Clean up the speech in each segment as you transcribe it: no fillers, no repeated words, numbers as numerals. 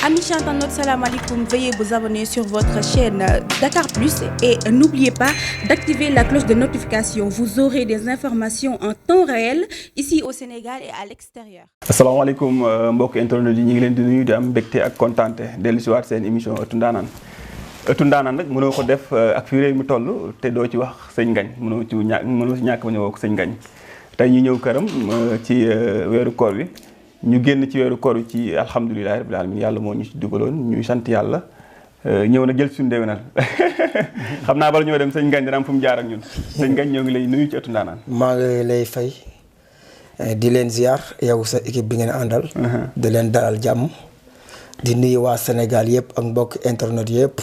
Amis internautes, salam alaikum. Veuillez vous abonner sur votre chaîne Dakar Plus et n'oubliez pas d'activer la cloche de notification. Vous aurez des informations en temps réel ici au Sénégal et à l'extérieur. asalaamaaleykum mbokk internet yi ñu ngi leen di nuyu di am mbégte ak kontaante dellu si waat seen émission Ëttu Ndaanaan Ëttu Ndaanaan nag mënoo ko def ak fi réew mi toll te doo ci wax sëñ Ngagne mënoo si ñàkk ba ñëwoo ko sëñ Ngagne tey ñu ñëw këram ci weeru koor wi ñu génn ci weeru koor wi ci alhamdulilahi rabbil alamin yàlla moo ñu ci dugaloon ñuy sant yàlla ñëw na jël suñu déwénal xam naa bala ñoo dem sëñ Ngagne dina am fu mu jaar ak ñun sëñ Ngagne ñoo ngi lay nuyu ci Ëttu Ndaanaan. maa ngi lay fay di leen ziar yow sa équipe bi ngeen àndal. di leen dalal jàmm di nuyu waa Sénégal yëpp ak mbokk internet yëpp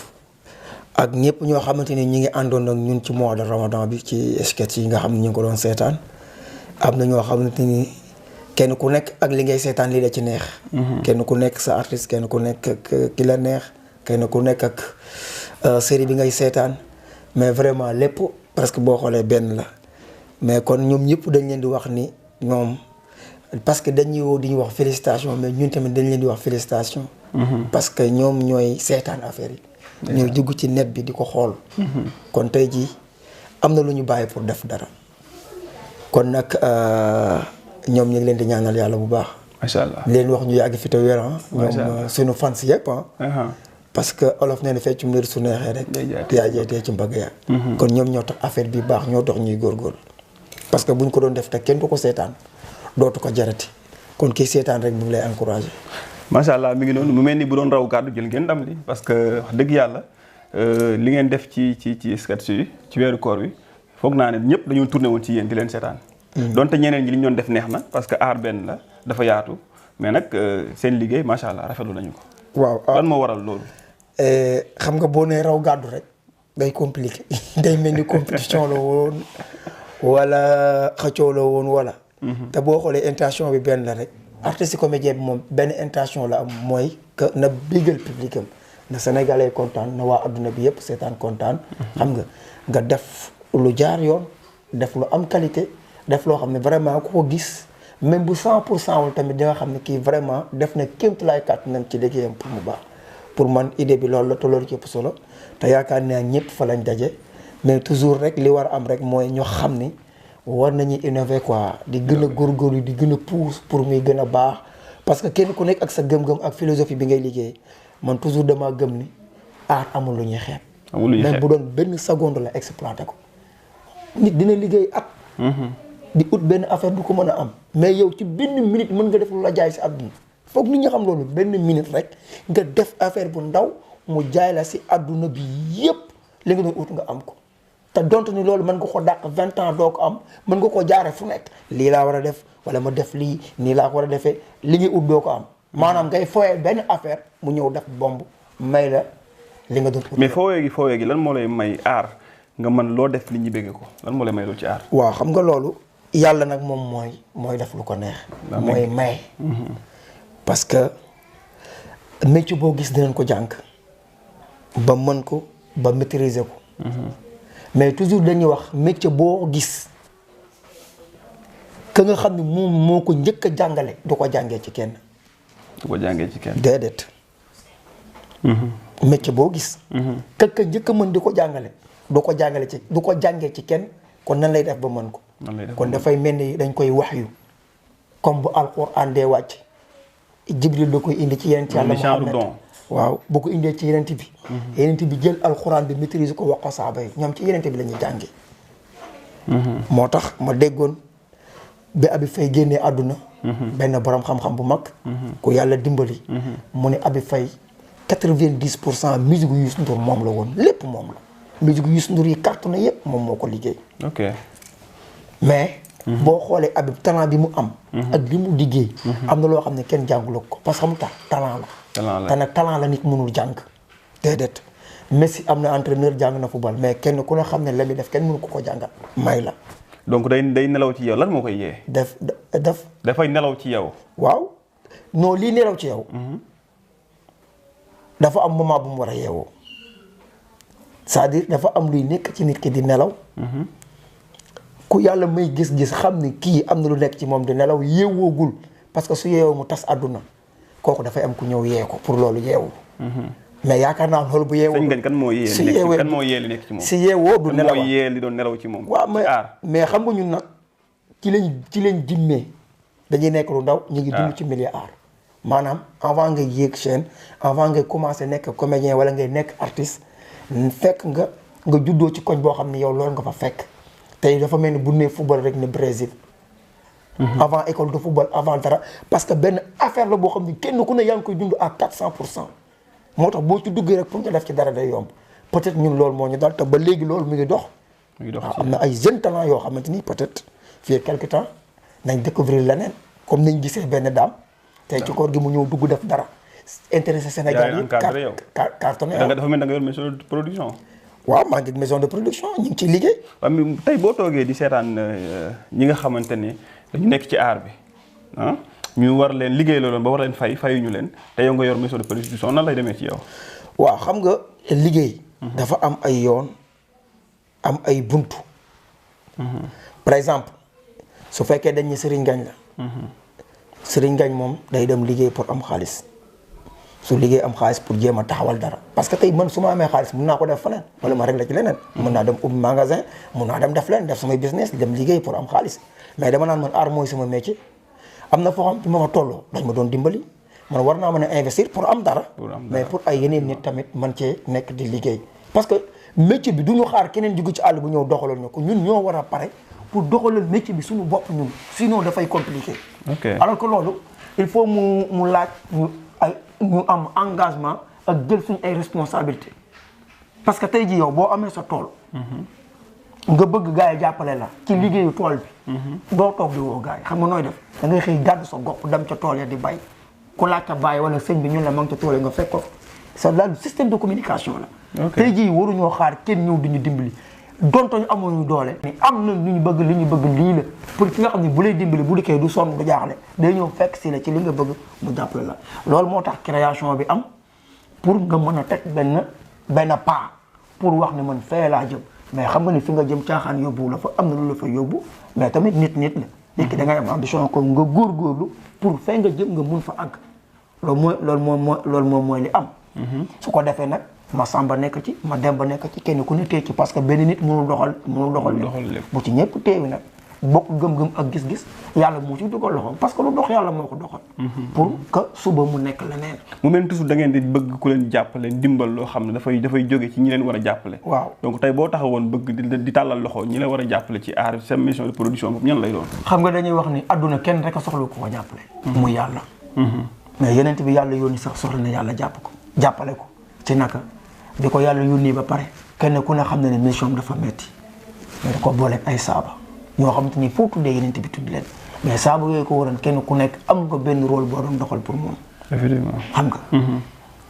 ak ñëpp ñoo xamante ni ñi ngi àndoon ak ñun ci mois de Ramadan bi ci sketch yi nga xam ne ñu ngi ko doon seetaan am na ñoo xamante ni kenn ku nekk ak li ngay seetaan li la ci neex. kenn ku nekk sa artiste kenn ku nekk ak ki la neex kenn ku nekk ak série bi ngay seetaan mais vraiment lépp presque boo xoolee benn la mais kon ñoom ñëpp dañ leen di wax ni ñoom parce que dañuy woo di ñu wax félicitation mais ñun tamit dañ leen di wax félicitation. parce que ñoom ñooy seetaan affaire yi. ñooy dugg ci net bi di ko xool. kon tey jii am na lu ñu bàyyi pour def dara kon nag ñoom ñu ngi leen di ñaanal yàlla bu baax. macha allah leen wax ñu yàgg fi te wér ñoom suñu fans yëpp parce que olof nee na feccum liir su neexee rek. yaa jeetee ci mbagg yaa. kon ñoom ñoo tax affaire bi baax ñoo tax ñuy góorgóorlu. parce que buñ ko doon def te kenn du ko seetaan dootu ko jarati kon kii seetaan rek mu ngi lay encouragé. macha allah mi ngi noonu mu mel ni bu doon raw gàddu jël ngeen ndam li parce que wax dëgg yàlla li ngeen def ci sketch yi ci weeru koor wi foog naa ne ñëpp dañoo tourné woon ci yéen di leen seetaan. donte ñeneen ñi li ñu doon def neex na parce que aar benn la dafa yaatu mais nag seen liggéey macha allah rafetlu nañu ko. waaw lan moo waral loolu. xam nga boo nee raw gàddu rek day compliqué day mel ni compétition la woon. wala xëccoo la woon wala. te boo xoolee intention bi benn la rek. artiste comédien bi moom benn intention la am mooy que na bégal public am na sénégalais kontaan na waa adduna bi yëpp seetaan kontaan. xam nga def lu jaar yoon def lu am qualité def loo xam ne vraiment ku ko gis même bu 100% wul tamit di nga xam ne kii vraiment def na kéemtulaay kàttanam ci liggéeyam pour mu baax pour man idée bi loolu la te loolu ci ëpp solo te yaakaar naa ñëpp fa lañ daje. mais toujours rek li war a am rek mooy ñu xam ni war nañu innover quoi di gën a góorgóorlu di gën a pousse pour muy gën a baax parce que kenn ku nekk ak sa gëm-gëm ak philosophie bi ngay liggéey man toujours damaa gëm ni art amul lu ñuy xeeb. même bu doon benn seconde la exploité ko. nit dina liggéey at. di ut benn affaire du ko mën a am. mais yow ci benn minute mën nga def lu la jaay si àdduna foog nit ñi xam loolu benn minute rek nga def affaire bu ndaw mu jaay la si àdduna bi yépp li nga doon ut nga am ko. te donte ni loolu mën nga ko dàq 20 ans doo ko am mën nga ko jaare fu nekk lii laa war a def wala ma def lii nii laa ko war a defee li ngay ut doo ko am maanaam ngay fooyee benn affaire mu ñëw def bomb may la li nga doon ut. mais fooyee gi lan moo lay may aar nga mën loo def li ñu bëgg ko lan moo lay may loolu ci aar. waaw xam nga loolu yàlla nag moom mooy def lu ko neex. mooy may. parce que métier boo gis dinañ ko jàng ba mën ko ba maîtriser ko. mais toujours dañuy wax métier boo gis ka nga xam ne moom moo ko njëkk a jàngale du ko jàngee ci kenn. du ko jàngee ci kenn. déedéet. métier boo gis. ka njëkk a mën di ko jàngale du ko jàngale ci du ko jàngee ci kenn kon nan lay def ba mën ko. kon dafay mel ni dañ koy wax yu comme bu alxuraan dee wàcc Jibril da koy indi ci yeneen ci yàlla Muhammad waaw boo ko indee ci yenent bi yenent bi jël alxuraan bi maîtriser ko wax ko saaba yi ñoom ci yenent bi la ñuy jànge moo tax ma déggoon bi Abi Faye génnee àdduna benn borom xam-xam bu mag ku yàlla dimbali mu ne Abi Faye 90% musique yu Youssou Ndour moom la woon lépp moom la musique yu Youssou Ndour yi cartonné yépp moom moo ko liggéey ok mais boo xoolee Abi talent bi mu am ak li mu liggéey am na loo xam ne kenn jànguloo ko parce que mu tax talent la te nag talent la nit mënul jàng déedéet Messi am na entraîneur jàng na football mais kenn ku ne xam ne la muy def kenn mënu ko jàngal may la donc day nelaw ci yow lan moo koy yee dafay nelaw ci yow waaw non lii nelaw ci yow dafa am moment bu mu war a yeewoo c'est-à-dire dafa am luy nekk ci nit ki di nelaw ku yàlla may gis-gis xam ne kii am na lu nekk ci moom di nelaw yeewoogul parce que su yeewoo mu tas àdduna kooku dafay am ku ñëw yee ko pour loolu yeewu. mais yaakaar naa loolu bu yeewoo. sëñ Ngagne kan moo yee si yeewee kan moo yee li nekk ci moom. si yeewoo du nelaw mooy yee li doon nelaw ci moom. waaw mais xam nga ñun nag ci lañ dimmee dañuy nekk lu ndaw. ñu ngi dund ci milieu art. maanaam avant nga yéeg chaîne avant nga commencé nekk comédien wala ngay nekk artiste fekk nga juddoo ci koñ boo xam ne yow loolu nga fa fekk. tey dafa mel ni bu nee football rek ne Brésil. avant école de football avant dara parce que benn affaire la boo xam ne kenn ku ne yaa ngi koy dund à 400%. moo tax boo ci duggee rek pour nga def ci dara day yomb peut-être ñun loolu moo ñu dal te ba léegi loolu mu ngi dox. am na ay jeunes talents yoo xamante ni peut-être fii quelque temps nañ découvrir leneen comme nañ gisee benn daam. tey ci koor gi mu ñëw dugg def dara. intéressé Sénégal yi cartonné da nga dafa mel da nga yor maison de production. waaw maa ngi maison de production ñu ngi ciy liggéey. waaw mais tey boo toogee di seetaan ñi nga xamante ne dañu nekk ci art bi ah ñu war leen liggéey loolu ba war leen fayuñu leen te yow nga yor maison de production nan lay demee ci yow. waaw xam nga liggéey. dafa am ay yoon am ay buntu. par exemple su fekkee dañ ne Serigne Ngagne la. Serigne Ngagne moom day dem liggéey pour am xaalis su liggéey am xaalis pour jéem a taxawal dara parce que tey man su ma amee xaalis mun naa ko def feneen wala ma régler ci leneen. mun naa dem ubbi magasin mun naa dem def leen def samay business dem liggéey pour am xaalis mais dama naan man art mooy sama métier. am na foo xam ne ma fa tolloo dañ ma doon dimbali man war naa mën a investir pour am dara. mais pour ay yeneen nit tamit man cee nekk di liggéey. parce que métier bi du ñu xaar keneen jóge ci àll bu ñëw doxalal ñu ko ñun ñoo war a pare pour doxalal métier bi suñu bopp ñun sinon dafay compliqué. alors que loolu il faut mu laaj ñu am engagement ak jël suñu ay responsabilité parce que tey jii yow boo amee sa tool. nga bëgg gars yi jàppale la ci liggéeyu tool bi. doo toog di woo gars yi xam nga nooy def da ngay xëy gàddu sa gopp dem ca tool ya di bay ku laaj ca bàyyi wala sëñ bi ñun la ma ngi ca tool ya nga fekk ko c'est là système de communication la. tey jii waruñoo xaar kenn ñëw di ñu dimbali donte ñu amuñu doole. mais am na lu ñu bëgg lii la pour ki nga xam ne bu lay dimbali bu dikkee du sonn du jaaxle day ñëw fekk si la ci li nga bëgg mu jàppale la loolu moo tax création bi am pour nga mën a teg benn pas pour wax ne man fee laa jëm. mais xam nga ni fi nga jëm caaxaan yóbbu la fa am na lu la fa yóbbu mais tamit nit la nit ki da ngay am ambition ko nga góorgóorlu pour fee nga jëm nga mun fa àgg loolu mooy li am. su ko defee nag ma Samba nekk ci ma Demba nekk ci kenn ku ne tee ci parce que benn nit mënul doxal lépp bu ci ñëpp teewi nag bokk gëm-gëm ak gis-gis yàlla moo ci dugal loxoom parce que lu dox yàlla moo ko doxal. pour que suba mu nekk leneen. mu mel toujours da ngeen di bëgg ku leen jàppale dimbal loo xam ne dafay jóge ci ñi leen war a jàppale. waaw donc tey boo taxawoon bëgg di tàllal loxo ñi la war a jàppale ci art sa maison de production boobu ñan lay doon. xam nga dañuy wax ni adduna kenn rek a soxla ko jàppale. muy yàlla. mais yeneen bi yàlla yónni sax soxla na yàlla jàppale ko ci naka di ko yàlla yónni ba pare kenn ku ne xam na ne mission dafa metti mais da ko booleeg ay saaba ñoo xamante ni foo tuddee yeneen bi tudd leen mais saaba yooyu ko waroon kenn ku nekk am nga benn rôle boo doon doxal pour moom. effectivement xam nga.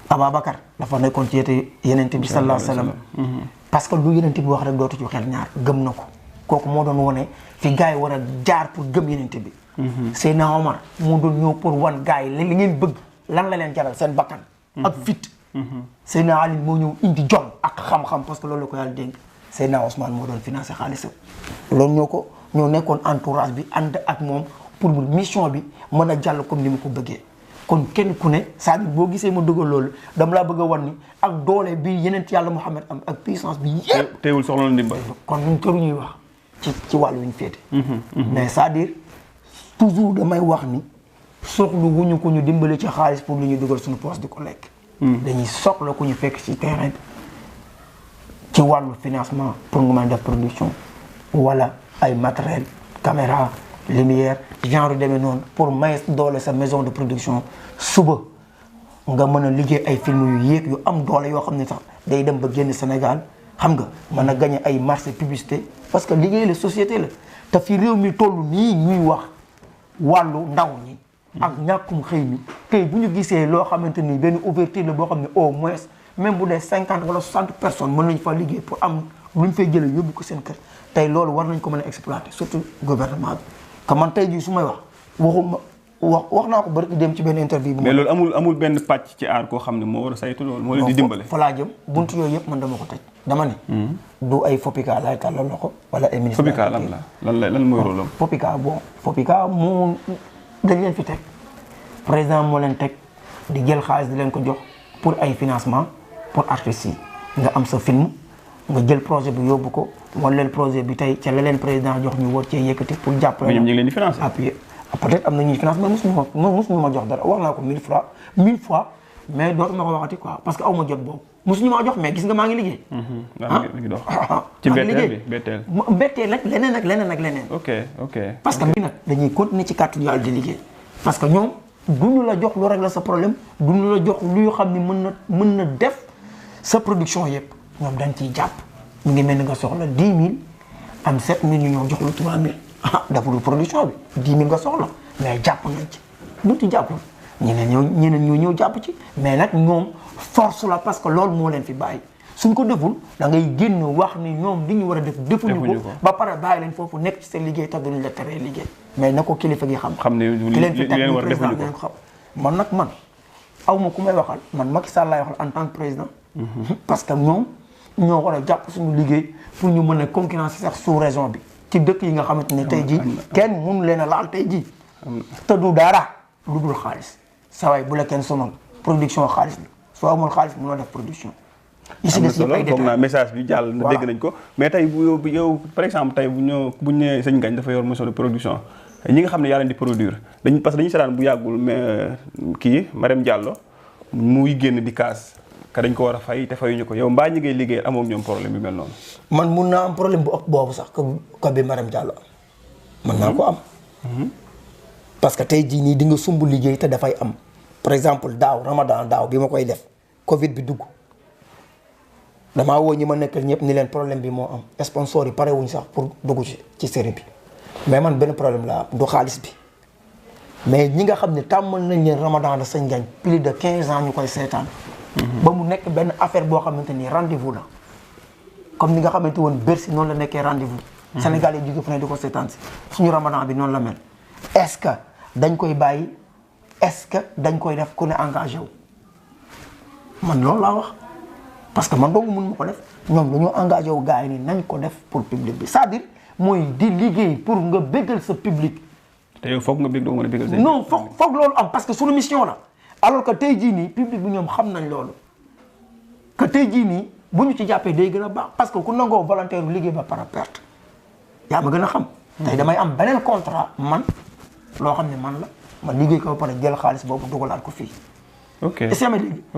Ababacar dafa nekkoon ci yeneen bi sallallahu alayhi wa sallam. parce que lu yeneen bi wax rek dootu ci xel ñaar gëm na ko kooku moo doon wane fi gars yi war a jaar pour gëm yeneen bi. Seydina Omar moo doon ñëw pour wan gars yi li ngeen bëgg lan la leen jaral seen bakkan. ak fit. Seydina Ali moo ñëw indi jom ak xam-xam parce que loolu la ko yàlla dénk. Seydina Ousmane moo doon financé xaalisam. loolu ñoo nekkoon entourage bi ànd ak moom pour mission bi mën a jàll comme ni mu ko bëggee. kon kenn ku ne c'est-à-dire boo gisee ma dugal loolu dama laa bëgg a wan ni ak doole bi yeneen yàlla Muhammad am ak puissance bi yëpp. teewul soxla na ndimbal. kon ñun këru ñuy wax ci wàllu wi ñu féete. mais c'est-à-dire toujours damay wax ni soxlu wuñu ko ñu dimbali ci xaalis pour lu ñu dugal suñu poche di ko lekk. dañuy soxla ku ñu fekk ci terrain bi ci wàllu financement pour nga mën a def production wala ay matériel caméra lumière genre demee noonu pour may doole sa maison de production suba nga mën a liggéey ay film yu yéeg yu am doole yoo xam ne sax day dem ba génn Sénégal xam nga mën a gagné ay marché publicité parce que liggéey la société la te fi réew mi toll nii ñuy wax wàllu ndaw ñi ak ñàkkum xëy mi tey bu ñu gisee loo xamante ni benn ouverture la boo xam ne au moins même bu dee 50 wala 60 personnes mën nañ fa liggéey pour am lu ñu fay jëlee yóbbu ko seen kër tey loolu war nañ ko mën a exploiter surtout gouvernement bi que man tey jii su may wax naa ko bari dem ci benn interview bi. mais loolu amul benn pàcc ci aar koo xam ne moo war a saytu loolu moo leen di dimbale. fa laa jëm buntu yooyu yëpp man dama ko tëj dama ne. du ay FOPICA laay tàllal loxo wala ay ministère. FOPICA lan mooy rôle am. FOPICA moo dañ leen fi teg président moo leen teg di jël xaalis di leen ko jox pour ay financement pour artistes yi nga am sa film nga jël projet bi yóbbu ko wala leen projet bi tey ca la leen président jox ñu war cee yëkkati pour jàppale. ñoom ñu ngi leen di financer. appuyer peut-être am na ñuy finance mais mosuñu ma jox dara wax naa ko 1000 fois mais dootuma ko waxati quoi parce que aw ma jot boobu mosuñu ma jox mais gis nga maa ngi liggéey. maa ngi dox ci mbetteel ak leneen ak leneen. ok. parce que bi nag dañuy continuer ci kàttu yàlla di liggéey parce que ñoom duñu la jox lu régler sa problème duñu la jox lu xam ne mën na def sa production yëpp ñoom dañ ciy jàpp mu ngi mel ni nga soxla 10 000 am 7 000 ñu ñoo jox la 3 000 dafa lu production bi 10 000 nga soxla mais jàpp nañ ci bu ci jàppul ñeneen ñoo ñëw jàpp ci mais nag ñoom force la parce que loolu moo leen fi bàyyi suñ ko deful da ngay génn wax ni ñoom li ñu war a def defuñu ko ba pare bàyyi leen foofu nekk ci seen liggéey te duñ la teree liggéey mais na ko kilifa gi xam ne ki leen fi teg président leen ko xam man aw ma ku may waxal man Macky Sall laay waxal en tant que président parce que ñoom ñoo war a jàpp suñu liggéey pour ñu mën a concurrence sax sous région bi ci dëkk yi nga xamante ne tey jii kenn mënu leen a laal tey jii te du dara lu dul xaalis saa waay bu la kenn sonal production xaalis la soo amul xaalis mënoo def production. am na solo foog naa message bi jàll na dégg nañ ko mais tey bu yow par exemple tey bu ñu nee Sëñ Ngagne dafa yor maison de production ñi nga xam ne yaa leen di produire parce que dañu seetaan bu yàggul mais kii Marème Diallo muy génn di kaas ka dañ ko war a fay te fayuñu ko yow mbaa ñi ngay liggéey amoo ñoom problème yu mel noonu. man mun naa am problème bu ëpp boobu sax ko bi Marème Diallo man naa ko am. parce que tey jii nii di nga sumb liggéey te dafay am par exemple Ramadan daaw bi ma koy def Covid bi dugg damaa woo ñi ma nekkal ñëpp ni leen problème bi moo am sponsor yi pare wuñ sax pour dugg ci série bi mais man benn problème laa am du xaalis bi mais ñi nga xam ne tàmmal nañ leen Ramadan de Sëñ Ngagne plus de 15 ans ñu koy seetaan. ba mu nekk benn affaire boo xamante ni rendez-vous la comme ni nga xamante woon Bercy noonu la nekkee rendez-vous. Sénégal yi jóge fu ne di ko seetaan si suñu Ramadan bi noonu la mel est-ce que dañ koy bàyyi est-ce que dañ koy def ku ne engagé wu man loolu laa wax parce que man doogu mun ma ko def ñoom dañoo engagé wu gars yi ni nañ ko def pour public bi c'est-à-dire mooy di liggéey pour nga béggal sa public. te yow foog nga bégg doo mën a béggal sa non foog loolu am parce que suñu mission la alors que tey jii nii public bi ñoom xam nañ loolu que tey jii nii bu ñu ci jàppee day gën a baax parce que ku nangoo volontaire liggéey ba par perte yaa ma gën a xam. tey damay am beneen contrat man loo xam ne man la ma liggéey ko ba pare jël xaalis boobu dugalaat ko fii. ok est-ce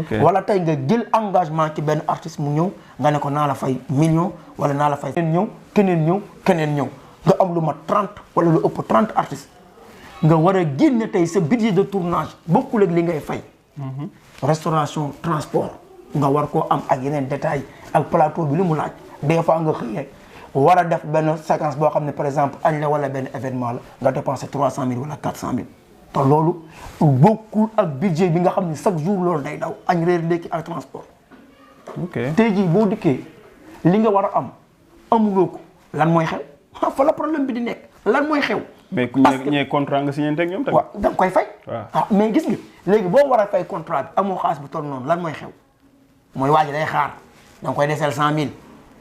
que wala tey nga jël engagement ci benn artiste mu ñëw nga ne ko naa la fay million wala naa la fay. keneen ñëw nga am lu ma 30 wala lu ëpp 30 artistes nga war a génne tey sa budget de tournage bokkul ak li ngay fay. restauration transport nga war koo am ak yeneen détails ak plateau bi li mu laaj des fois nga xëyee war a def benn séquence boo xam ne par exemple añ la wala benn événement la nga dépensé 300 000 wala 400 000 te loolu bokkul ak budget bi nga xam ne chaque jour loolu day daw añ reer ndékki ak transport. tey jii boo dikkee li nga war a am amuloo ko lan mooy xew fa la problème bi di nekk lan mooy xew. mais ku ñee contrat nga signé ak ñoom tamit. waaw da nga koy fay. waaw mais gis nga léegi boo war a fay contrat bi amoo xaalis bu toll noonu lan mooy xew mooy waa ji day xaar da nga koy desal 100 000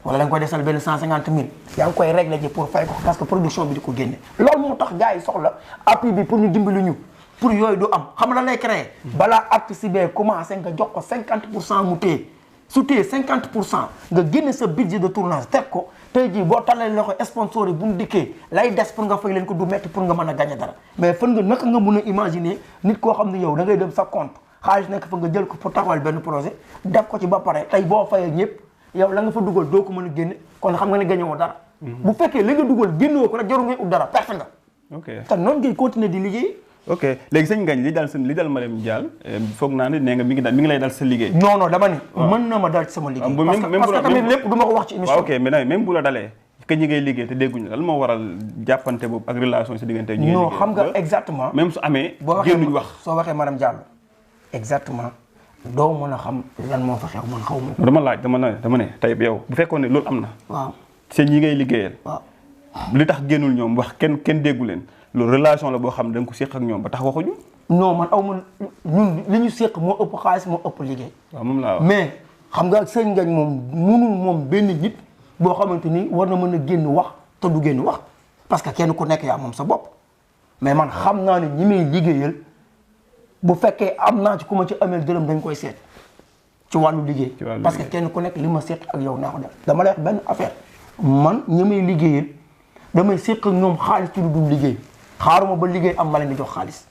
wala da nga koy desal benn 150 000 yaa ngi koy réglé ji pour fay ko parce que production bi di ko génne. loolu moo tax gars yi soxla appui bi pour ñu dimbali ñu pour yooyu du am xam nga lan lay créé. balaa artiste bi commencé nga jox ko 50% mu téye su téye 50% nga génne sa budget de tournage teg ko. tey jii boo tàllalee loxo sponsor yi bu ñu dikkee lay des pour nga fay leen ko du metti pour nga mën a gagner dara mais fan nga naka nga mun a imaginer nit koo xam ne yow da ngay dem sa compte xaalis nekk fa nga jël ko pour taxawal benn projet def ko ci ba pare tey boo fayee ñëpp yow la nga fa dugal doo ko mën a génne kon xam nga ne gagné woo dara. bu fekkee li nga dugal génnewoo ko rek jarul ngay ut dara perte nga. ok te noonu ngay continuer di liggéey. ok léegi Sëñ Ngagne li dal Marème Diallo foog naa ne nee nga mi ngi lay dal sa liggéey. non dama ni mën na ma dal ci sama liggéey. parce que tamit lépp du ma ko wax ci émission. waaw ok mais même bu la dalee que ñi ngay liggéey te dégguñu lan moo waral jàppante boobu ak relation si diggante ñi ngay liggéey. non xam nga exactement. même su amee génnuñ wax soo waxee Marème Diallo exactement doo mën a xam lan moo fa xew man xaw ma. dama laaj dama ne tey yow bu fekkoon ne loolu am na. waaw seen ñi ngay liggéeyal. waaw li tax génnul ñoom wax kenn déggu leen loolu relation la boo xam ne da nga ko séq ak ñoom ba tax waxuñu. non man aw ma ñun li ñu séq moo ëpp xaalis moo ëpp liggéey. waaw moom laa wax mais xam nga Sëñ Ngagne moom munul moom benn nit boo xamante ni war na mën a génn wax te du génn wax parce que kenn ku nekk yaa moom sa bopp mais man xam naa ne ñi may liggéeyal bu fekkee am naa ci ku ma ci ameel dërëm dañ koy seet ci wàllu liggéey. parce que kenn ku nekk li ma seet ak yow naa ko def. dama lay wax benn affaire man ñi may liggéeyal damay seq ak ñoom xaalis ci lu dul liggéey xaaruma ba liggéey am ma leen di jox xaalis.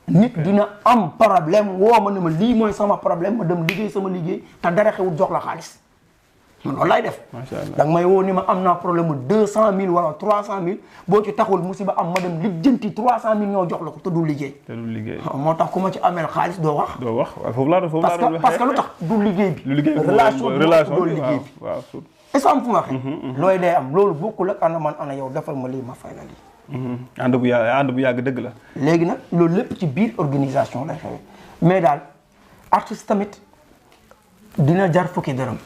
nit dina am problème woo ma ne ma lii mooy sama problème ma dem liggéey sama liggéey te dara xewul jox la xaalis man loolu laay def. macha allah da nga may woo ni ma am naa problème mu 200000 wala 300000 boo ci taxul musiba am ma dem lijjanti 300000 ñoo jox la ko te du liggéey. te du liggéey moo tax ku ma ci ameel xaalis doo wax. doo wax waaw foofu laa doon waxee parce que lu tax du liggéey bi. lu liggéey bi relation bi relation liggéey bi waaw est-ce que am fu ma waxee. looy day am loolu bokkul ak ana man ana yow defal ma lii ma fay la lii. ànd bu yàgg dëgg la. léegi nag loolu lépp ci biir organisation lay xewee mais daal artiste tamit dina jar fukki dërëm.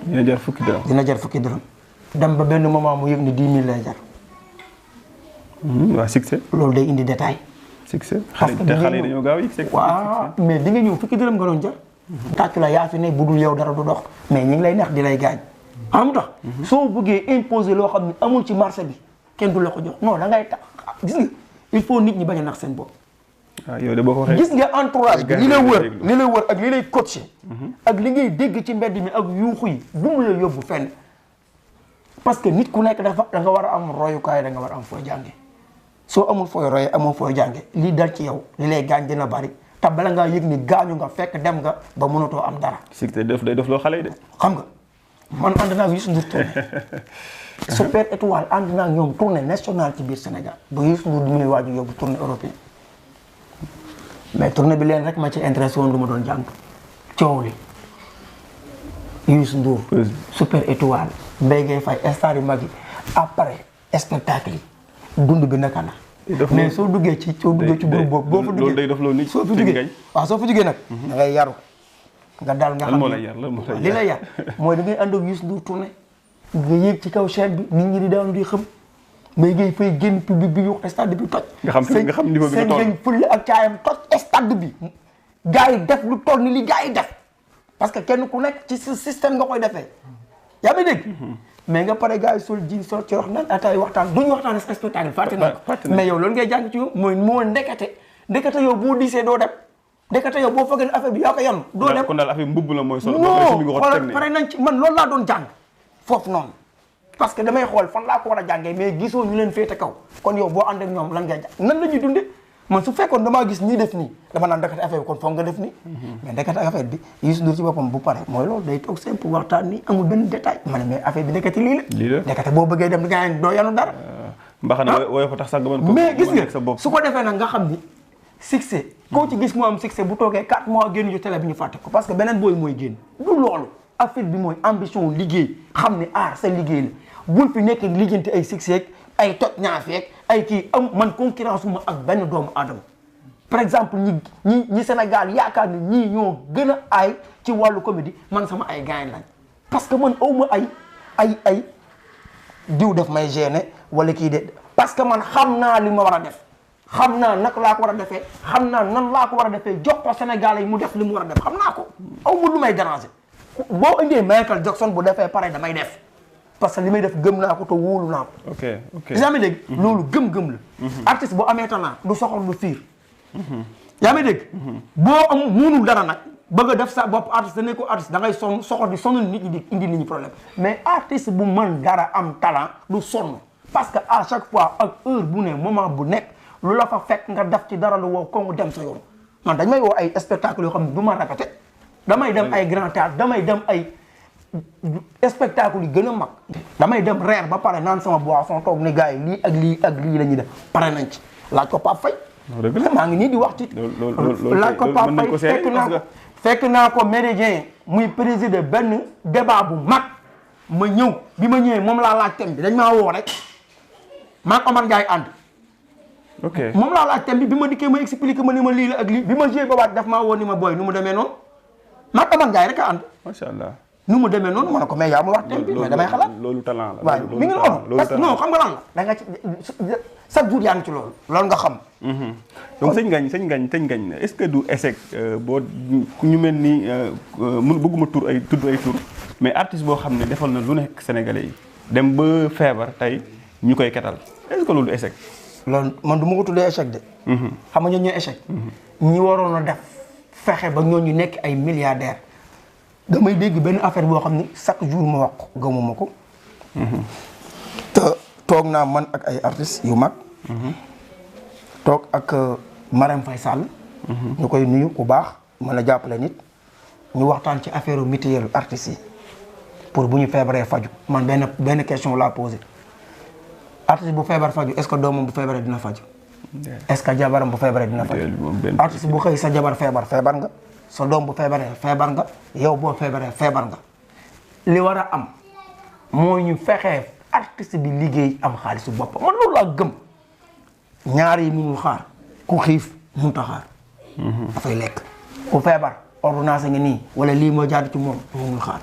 dina jar fukki dërëm. dina jar fukki dërëm. dem ba benn moment mu yëg ni 10 000 lay jar. waaw succès. loolu day indi détail. succès parce que xale yi dañoo gaaw yi. waaw mais di nga ñëw fukki dërëm nga doon jar. tàccu la yaa fi ne budul yow dara du dox. mais ñi ngi lay neex di lay gaañ. xam tax soo bëggee imposer loo xam ne amul ci marché bi kenn du la ko jox non da ngay tax gis nga il faut nit ñi bañ a nax seen bopp. waaw yow de boo ko waxee. gis nga entourage bi li la wër ak li lay coacher. ak li ngay dégg ci mbedd mi ak yuuxu yi du mu la yóbbu fenn. parce que nit ku nekk da nga war a am royukaay da nga war a am fooy jànge soo amul fooy roye amoo fooy jànge lii dal ci yow li lay gaañ dina bari te bala ngaa yëg ni gaañu nga fekk dem nga ba mënatoo am dara. succès day def loo xale yi de. xam nga man ànd naa ak Youssou Ndour tournée Super Étoile ànd naa ak ñoom tournée nationale ci biir Sénégal ba Youssou Ndour di muy waaju yóbbu tournée européenne mais tournée bi leen rek ma ci intéressé woon lu ma doon jàng coow li Youssou Ndour Super Étoile Mbaye Gueye Faye star yu mag yi après spectacle yi dund bi naka la mais soo duggee ci groupe boobu boo fa duggee day def loolu nit soo fa duggee waaw soo fa duggee nag da ngay yaru nga dal nga xam li la yar mooy da ngay ànd ak Youssou Ndour tournée nga yéeg ci kaw chaîne bi nit ñi di daanu di xam Mbaye Gueye Faye génn public bi yu stade bi toj nga xam niveau bi seen gañ fële ak caayam toj stade bi gars yi def lu toll ni li gars yi def parce que kenn ku nekk ci système nga koy defee yaa ngi dégg mais nga pare gars yi sol jiin sol ci wax naan ataay waxtaan duñu waxtaan si spectacle fàtte na mais yow loolu ngay jàng ci yow moo ndekete yow boo diisee doo dem ndekete yow boo foogee ne affaire bi yaa ko yanu doo dem kon daal affaire mbubb la mooy solo non xoolal pare nañ ci man loolu laa doon jàng foofu noonu parce que damay xool fan laa ko war a jàngee mais gisoo ñu leen féete kaw kon yow boo ànd ak ñoom lan ngay jàng nan la ñuy dundee man su fekkoon damaa gis ñii def nii dama naan ndekete affaire bi kon foog nga def nii mais ndekete affaire bi Youssou Ndour ci boppam bu pare mooy loolu day toog simple waxtaan nii amul benn détail ma ne mais affaire bi ndekete lii la ndekete boo bëggee dem da ngaa doo yanu dara mbaxana wooyo fa tax sax nga mën ko mais gis nga su ko defee nag nga xam ni succès koo ci gis mu am succès bu toogee 4 mois génn ju télé bi ñu fàtte ko parce que beneen booy mooy génn du loolu affaire bi mooy ambition liggéey xam ni aar sa liggéey la bul fi nekk lijjanti ay succès ay toj ñaafeeg ay kii am man concurrence uma ak benn doomu aadama par exemple ñi Sénégal yaakaar ni ñii ñoo gën a aay ci wàllu comédie man sama ay gaañ lañ parce que man awma ay diw def may gêner wala kii de parce que man xam naa li ma war a def xam naa naka laa ko war a defee xam naa nan laa ko war a defee jox ko Sénégalais yi mu def li mu war a def xam naa ko awma lu may déranger boo indee Michael Jackson bu defee pare damay def parce que li may def gëm naa ko te wóolu naa ko. ok yaa ngi dégg. loolu gëm-gëm la. artiste bu amee talent du soxor du fiir. yaa ngi dégg. boo am munul dara nag bëgg a def sa bopp artiste ne ko artiste da ngay sonn soxor di sonal nit ñi di indi nit ñi problème mais artiste bu mën dara am talent du sonn parce que à chaque fois ak heure bu ne moment bu nekk lu la fa fekk nga def ci dara lu wow ko dem sa yoon man dañ may woo ay spectacle yoo xam ne du ma répété damay dem ay grand théâtre damay dem ay. spectacle yi gën a mag damay dem reer ba pare naan sama boisson toog ne gars yi lii ak lii la ñuy def pare nañ ci laaj ko Pape Faye maa ngi nii di wax ci laaj ko Pape Faye fekk naa ko Méridien muy présider benn débat bu mag ma ñëw bi ma ñëwee moom laa laaj thème bi dañ maa woo rek maag Omar Ndiaye ànd moom laa laaj thème bi ma dikkee ma expliqué ma ni ma lii la ak lii bi ma joué ba waat daf maa woo ni ma booy nu mu demee noonu maag Omar Ndiaye rek a ànd macha allah nu mu demee noonu ma ne ko mais yaa ma wax thème bi mais damay xalaat loolu talent la waaw mi ngi noonu parce que non xam nga lan la da nga ci chaque jour yaa ngi ci loolu nga xam donc sëñ Ngagne est-ce que du échec boo ñu mel ni mun bëgguma tudd ay tur mais artiste boo xam ne defal na lu nekk Sénégalais yi dem ba feebar tey ñu koy ketal est-ce que loolu du échec loolu man du ma ko tuddee échec de. xam nga ñooñu ñooy échec. ñi waroon a def fexe ba ñooñu nekk ay milliardaires damay dégg benn affaire boo xam ni chaque jour ma wax ko gëmuma ko. te toog naa man ak ay artistes yu mag. toog ak Marème Faye Sall. ñu koy nuyu ku baax mën a jàppale nit. ñu waxtaan ci affaire mutuelle artistes yi pour bu ñu feebaree faju man benn question laa posé artiste bu feebar faju est-ce que doomam bu feebaree dina faju est-ce que jabaram bu feebaree dina faju artiste bu xëy sa jabar feebar nga sa doom bu feebaree feebar nga yow boo feebaree feebar nga li war a am mooy ñu fexee artiste bi liggéey am xaalisu boppam man loolu laa gëm ñaar yi mënul xaar ku xiif mënut a xaar dafay lekk ku feebar ordonnance nga nii wala lii moo jaadu ci moom mënul xaar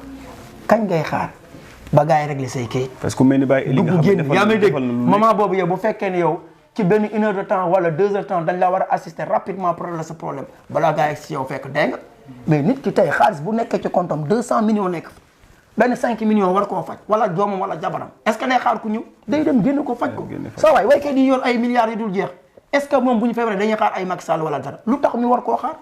kañ ngay xaar ba gars yi régler say kayit. parce que ku mel ni Baye Eli nga xam ne yaa may dégg moment boobu yow bu fekkee ne yow ci benn 1 heure de temps wala 2 heures de temps dañ la war a assister rapidement pour régler sa problème balaa gars yi si yow fekk dégg nga mais nit ki tey xaalis bu nekkee ci compte am 200 millions nekk benn 5 millions war koo faj wala doomam wala jabaram est-ce que day xaar ku ñëw day dem génn ko faj ko. saa waay way kay di yor ay milliards yi dul jeex est-ce que moom bu ñu feebaree dañuy xaar ay Macky Sall wala dara lu tax ñu war koo xaar.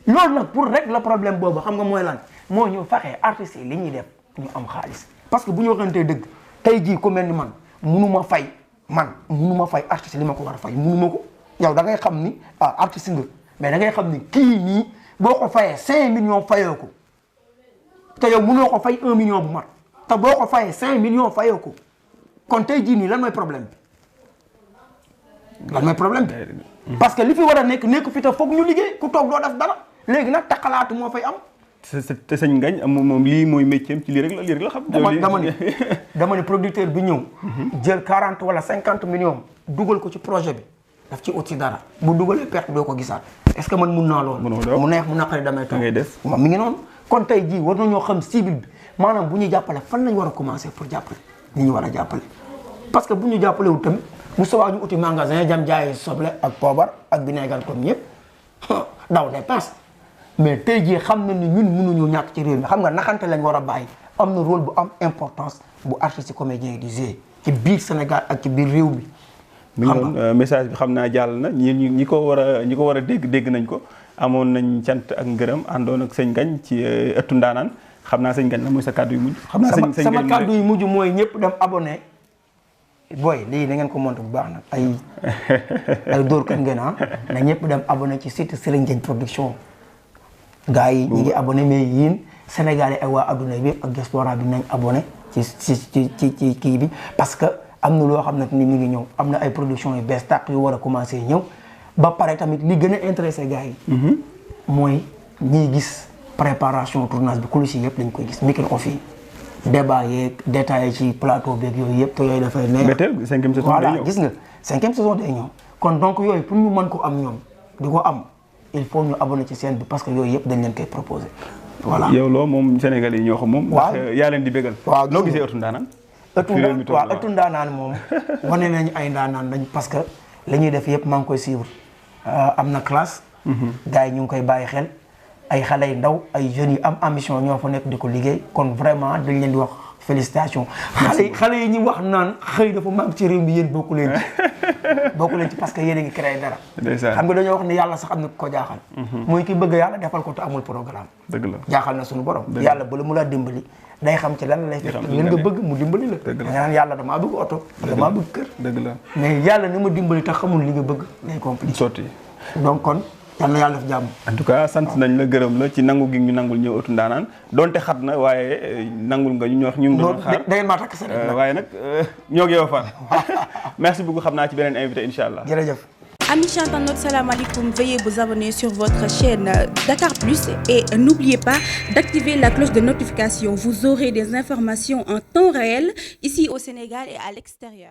loolu nag pour régler le problème boobu xam nga mooy lan moo ñu faxee artistes yi li ñuy def ñu am xaalis parce que bu ñu waxantee dëgg tey jii ku mel ni man munuma fay artiste li ma ko war a fay munuma ko yow da ngay xam ni artiste nga mais da ngay xam ni kii nii boo ko fayee 5 millions fayoo ko te yow munoo ko fay 1 million bu mat te boo ko fayee 5 millions fayoo ko kon tey jii nii lan mooy problème bi parce que li fi war a nekk fi te foog ñu liggéey ku toog doo def dara léegi nag taxalaatu moo fay am. te sëñ Ngagne moom lii mooy métier am ci lii rek la xam. dama ne producteur bi ñëw. jël 40 wala 50 millions dugal ko ci projet bi daf ci ut ci dara bu dugalee perte doo ko gisaat est-ce que man mun naa loolu. mu neex mu naqari damay toog ngay def mi ngi noonu. kon tey jii war nañoo xam cible bi maanaam bu ñu jàppale fan lañ war a commencer pour jàppale ñi ñu war a jàppale parce que bu ñu jàppale wu tamit bu soobee ñu uti magasin jam jaay soble ak poobar ak vinaigre comme ñëpp daw dépense. mais tey jii xam na ni ñun mënuñu ñàkk ci réew mi xam nga naxante lañ war a bàyyi am na rôle bu am importance bu artiste comédien yi di jouer ci biir Sénégal ak ci biir réew mi. xam nga message bi xam naa jàll na ñi ko war a dégg nañ ko amoon nañ cant ak ngërëm àndoon ak sëñ Ngagne ci ëttu ndaanaan xam naa sëñ Ngagne la mooy sa kàddu yu mujj. xam naa sama kàddu yu mujj mooy ñëpp dem abonné. booy lii da ngeen ko monté bu baax nag ay dóor kat ngeen na ñëpp dem abonné ci site Serigne Ngagne production. gars yi ñi ngi abonné mais yéen Sénégalais ak waa adduna bi ak diaspora bi nañ abonné ci kii bi parce que am na loo xam ne ni mi ngi ñëw am na ay production yu bees tàq yu war a commencé ñëw ba pare tamit li gën a intéressé gars yi mooy ñiy gis préparation tournage bi coulisses yi yëpp dañ koy gis making of yi débat yeeg détaillé ci plateau beeg yooyu yëpp te yooyu dafay neex voilà gis nga 5e saison day ñëw kon donc yooyu pour ñu mën ko am ñoom di ko am il faut ñu abonné ci chaîne bi parce que yooyu yëpp dañ leen koy proposé voilà. yow loo moom Sénégal yi ñoo xam moom. waaw yaa leen di bégal. waaw noo gisee ëttu ndaanaan. ëttu ndaanaan moom wane nañu ay ndaanaan lañ parce que li ñuy def yëpp maa ngi koy suivre am na classe. gars yi ñu ngi koy bàyyi xel ay xale yu ndaw ay jeunes yu am ambition ñoo fa nekk di ko liggéey kon vraiment dañ leen di wax félicitations. xale yi ñu wax naan xëy dafa manque ci réew mi yéen bokku leen ci parce que yéen a ngi créé dara. xam nga dañoo wax ne yàlla sax am na ko jaaxal. mooy ki bëgg yàlla defal ko te amul programme. dëgg la jaaxal na suñu borom. yàlla bala mu laa dimbali day xam ci lan lay fekk lan nga bëgg mu dimbali la. dëgg la nga naan yàlla damaa bëgg oto. damaa bëgg kër. dëgg la mais yàlla ni ma dimbali te xamul li nga bëgg day compliqué. sotti donc kon. yal na yàlla def jàmm. en tout cas sant nañ la gërëm la ci nangu gi ñu nangul ñëw ëttu ndaanaan donte xat na waaye nangul nga ñu ngi doon xaar da ngeen maa takk sa waaye nag ñoo ngi yow fan merci beaucoup xam naa ci beneen invité incha allah. jërëjëf. Amis internautes, salam alaikum. Veuillez vous abonner sur votre chaîne Dakar Plus et n'oubliez pas d'activer la cloche de notification. Vous aurez des informations en temps réel ici au Sénégal et à l'extérieur.